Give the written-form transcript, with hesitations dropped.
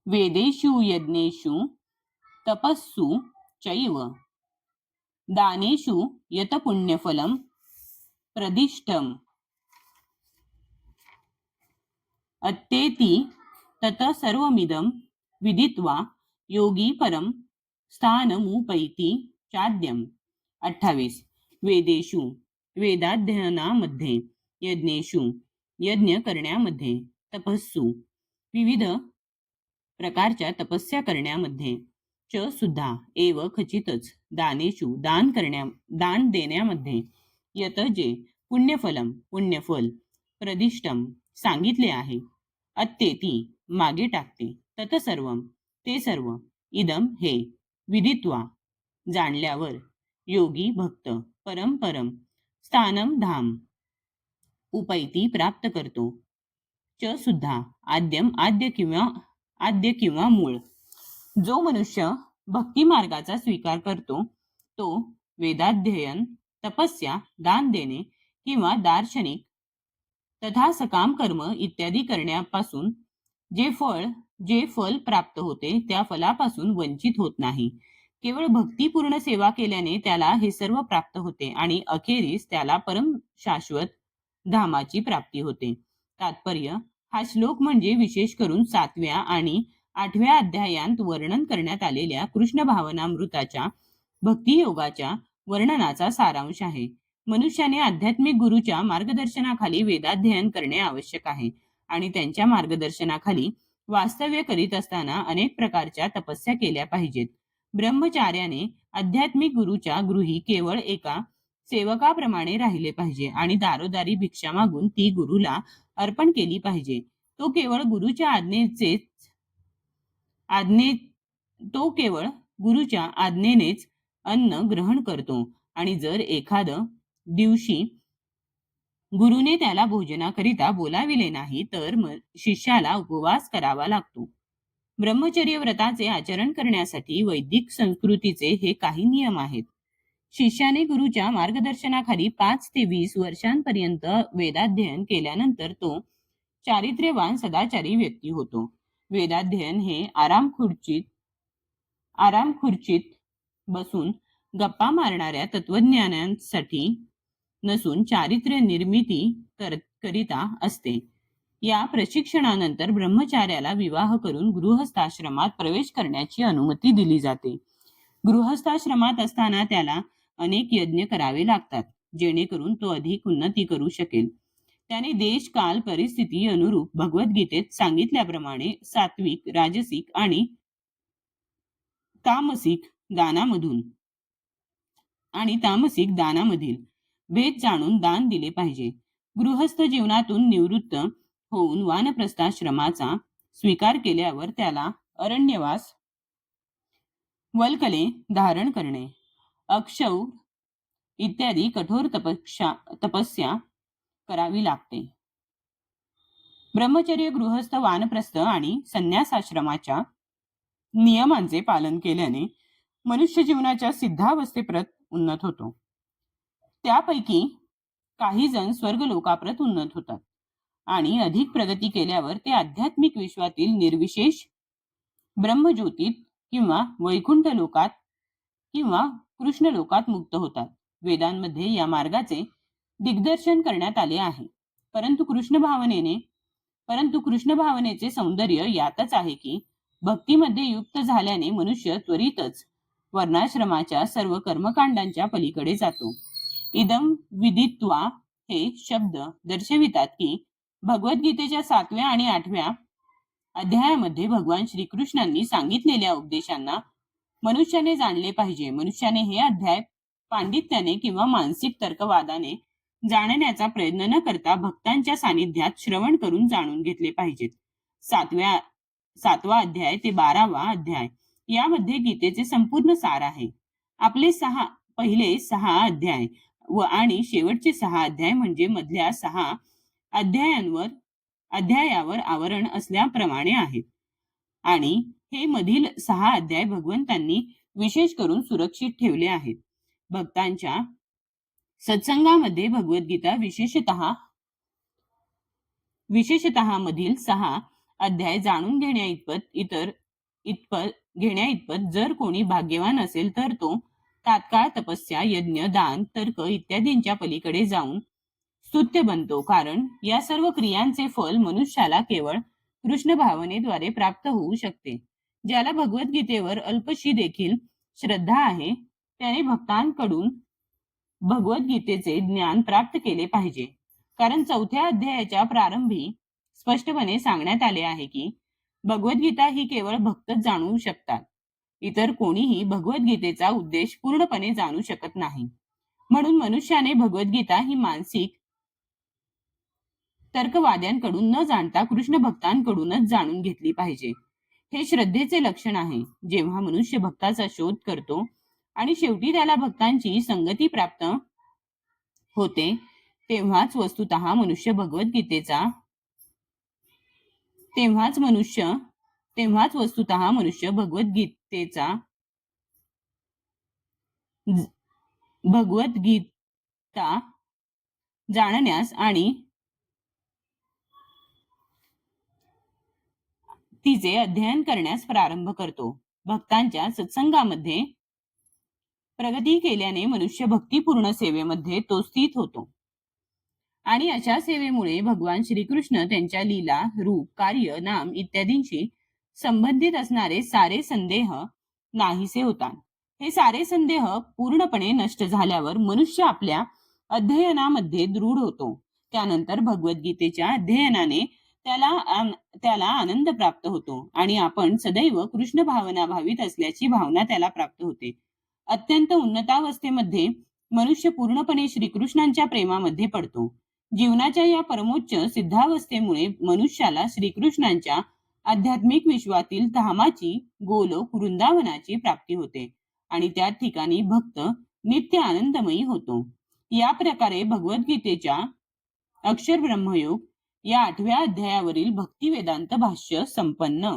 वेदेषु यज्ञेषु तपस्सु चैव दानेषु यत पुण्यफलं प्रदिष्टम् अत्येति तत सर्वमिदं विदित्वा योगी परम स्थानमुपैति चाद्यम्. 28. वेदेषु वेदाध्ययनामध्ये, यज्ञेषु यज्ञ करण्यामध्ये, तपस्सु विविध प्रकारच्या तपस्या करण्यामध्ये, च सुद्धा एव खचितच दानेषु दान देण्यामध्ये, यत जे पुण्यफल प्रदिष्टम सांगितले आहे, अत्येती मागे टाकते, तत सर्वम ते सर्व, इदम हे, विदित्वा जाणल्यावर, योगी भक्त परम स्थानम धाम उपैती प्राप्त करतो, च सुद्धा आद्य किंवा मूळ. जो मनुष्य भक्ती मार्गाचा स्वीकार करतो तो वेदाध्ययन, तपस्या, दान देणे किंवा दार्शनिक तथा सकाम कर्म इत्यादी करण्यापासून जे फल प्राप्त होते त्या फलापासून वंचित होत नाही. केवळ भक्तीपूर्ण सेवा केल्याने त्याला हे सर्व प्राप्त होते आणि अखेरीस त्याला परम शाश्वत धामाची प्राप्ती होते. तात्पर्य: हा श्लोक म्हणजे विशेष करून 7व्या आणि 8व्या अध्यायांत वर्णन करण्यात आलेल्या कृष्ण भावनामृताच्या भक्तियोगाच्या वर्णनाचा सारांश आहे. मनुष्याने आध्यात्मिक गुरुच्या मार्गदर्शनाखाली वेदाध्ययन करणे आवश्यक आहे आणि त्यांच्या मार्गदर्शनाखाली वास्तव्य करीत असताना अनेक प्रकारच्या तपस्या केल्या पाहिजेत. ब्रह्मचार्याने आध्यात्मिक गुरुच्या गृही केवळ एका सेवकाप्रमाणे राहिले पाहिजे आणि दारोदारी भिक्षा मागून ती गुरुला अर्पण केली पाहिजे. तो केवळ गुरुच्या आज्ञेनेच अन्न ग्रहण करतो आणि जर एखादं दिवशी गुरुने त्याला भोजनाकरिता बोलाविले नाही तर शिष्याला उपवास करावा लागतो. ब्रह्मचर्य व्रताचे आचरण करण्यासाठी वैदिक संस्कृतीचे हे काही नियम आहेत. शिष्याने गुरुच्या मार्गदर्शनाखाली 5 ते 20 वर्षांपर्यंत वेदाध्ययन केल्यानंतर तो चारित्र्यवान सदाचारी व्यक्ती होतो. वेदाध्ययन हे आराम खुर्चीत बसून गप्पा मारणाऱ्या तत्वज्ञानांसाठी नसून चारित्र्य निर्मिती करिता असते. या प्रशिक्षणानंतर ब्रह्मचार्याला विवाह करून गृहस्थाश्रमात प्रवेश करण्याची अनुमती दिली जाते. गृहस्थाश्रमात असताना त्याला अनेक यज्ञ करावे लागतात जेणेकरून तो अधिक उन्नती करू शकेल. त्याने देश काल परिस्थिती अनुरूप भगवद्गीतेत सांगितल्याप्रमाणे सात्विक, राजसिक आणि तामसिक दानामधील भेद जाणून दान दिले पाहिजे. गृहस्थ जीवनातून निवृत्त होऊन वानप्रस्थाश्रमाचा स्वीकार केल्यावर त्याला अरण्यवास, वल्कले धारण करणे, अक्षौर इत्यादी कठोर तपस्या करावी लागते. ब्रह्मचर्य, गृहस्थ, वानप्रस्थ आणि संन्यासाश्रमाच्या नियमांचे पालन केल्याने मनुष्य जीवनाच्या सिद्धावस्थेप्रत उन्नत होतो. त्यापैकी काही जण स्वर्ग लोकाप्रत उन्नत होतात आणि अधिक प्रगती केल्यावर ते आध्यात्मिक विश्वातील निर्विशेष ब्रह्मज्योतीत किंवा वैकुंठ लोकात किंवा कृष्ण लोकात मुक्त होतात. वेदांमध्ये या मार्गाचे दिग्दर्शन करण्यात आले आहे. परंतु कृष्ण भावनेचे सौंदर्य यातच आहे की भक्तीमध्ये युक्त झाल्याने मनुष्य त्वरितच वर्णाश्रमाच्या सर्व कर्मकांडांच्या पलीकडे जातो. इदम विदित्वा हे शब्द दर्शवितात की भगवद्गीतेच्या 7व्या आणि 8व्या अध्यायामध्ये भगवान श्रीकृष्णांनी सांगितलेल्या उपदेशांना मनुष्याने जाणले पाहिजे. मनुष्याने हे अध्याय पांडित्याने किंवा मानसिक तर्कवादाने जाणण्याचा प्रयत्न न करता भक्तांच्या सानिध्यात श्रवण करून जाणून घेतले पाहिजेत. 7वा अध्याय ते 12वा अध्याय यामध्ये गीतेचे संपूर्ण सार आहे. आपले पहिले 6 अध्याय आणि शेवटचे 6 अध्याय म्हणजे मधल्या 6 अध्यायावर आवरण असल्याप्रमाणे आहेत आणि हे मधील 6 अध्याय भगवंतांनी विशेष करून सुरक्षित ठेवले आहेत. भक्तांच्या सत्संगामध्ये भगवद्गीता विशेषतः मधील 6 अध्याय जाणून घेण्या इतपत जर कोणी भाग्यवान असेल तर तो तात्काळ तपस्या, यज्ञ, दान, तर्क इत्यादींच्या पलीकडे जाऊन स्तुत्य बनतो. कारण या सर्व क्रियांचे फल मनुष्याला केवळ कृष्ण भावनेद्वारे प्राप्त होऊ शकते. ज्याला भगवद्गीतेवर अल्पशी देखील श्रद्धा आहे त्याने भक्तांकडून भगवद्गीतेचे ज्ञान प्राप्त केले पाहिजे. कारण 4थ्या अध्यायाच्या प्रारंभी स्पष्टपणे सांगण्यात आले आहे की भगवद्गीता ही केवळ भक्तच जाणू शकतात. इतर कोणीही भगवद्गीतेचा उद्देश पूर्णपणे जाणू शकत नाही. म्हणून मनुष्याने भगवद्गीता ही मानसिक तर्कवाद्यांकडून न जाणता कृष्ण भक्तांकडूनच जाणून घेतली पाहिजे. हे श्रद्धेचे लक्षण आहे. जेव्हा मनुष्य भक्ताचा शोध करतो आणि शेवटी त्याला भक्तांची संगती प्राप्त होते तेव्हाच वस्तुतः मनुष्य भगवद्गीतेचा भगवद्गीता जाणण्यास आणि तिचे अध्ययन करण्यास प्रारंभ करतो. भक्तांच्या सत्संगामध्ये प्रगती केल्याने मनुष्य भक्तिपूर्ण सेवेमध्ये तो स्थित होतो आणि अशा सेवेमुळे भगवान श्रीकृष्ण त्यांच्या लीला, रूप, कार्य, नाम इत्यादींशी संबंधित असणारे सारे संदेह नाहीसे होतात. हे सारे संदेह पूर्णपणे नष्ट झाल्यावर मनुष्य आपल्या अध्ययनामध्ये दृढ होतो. त्यानंतर भगवद्गीतेच्या अध्ययनाने त्याला आनंद प्राप्त होतो आणि आपण सदैव कृष्ण भावना भावित असल्याची भावना त्याला प्राप्त होते. अत्यंत उन्नतावस्थेमध्ये मनुष्य पूर्णपणे श्रीकृष्णांच्या प्रेमामध्ये पडतो. जीवनाच्या या परमोच्च सिद्धावस्थेमुळे मनुष्याला श्रीकृष्णांच्या आध्यात्मिक विश्वातील धामाची, गोलोक, वृंदावनाची प्राप्ती होते आणि त्या ठिकाणी भक्त नित्य आनंदमयी होतो. या प्रकारे भगवद्गीतेच्या अक्षर ब्रह्मयोग या 8व्या अध्यायावरील भक्ती वेदांत भाष्य संपन्न.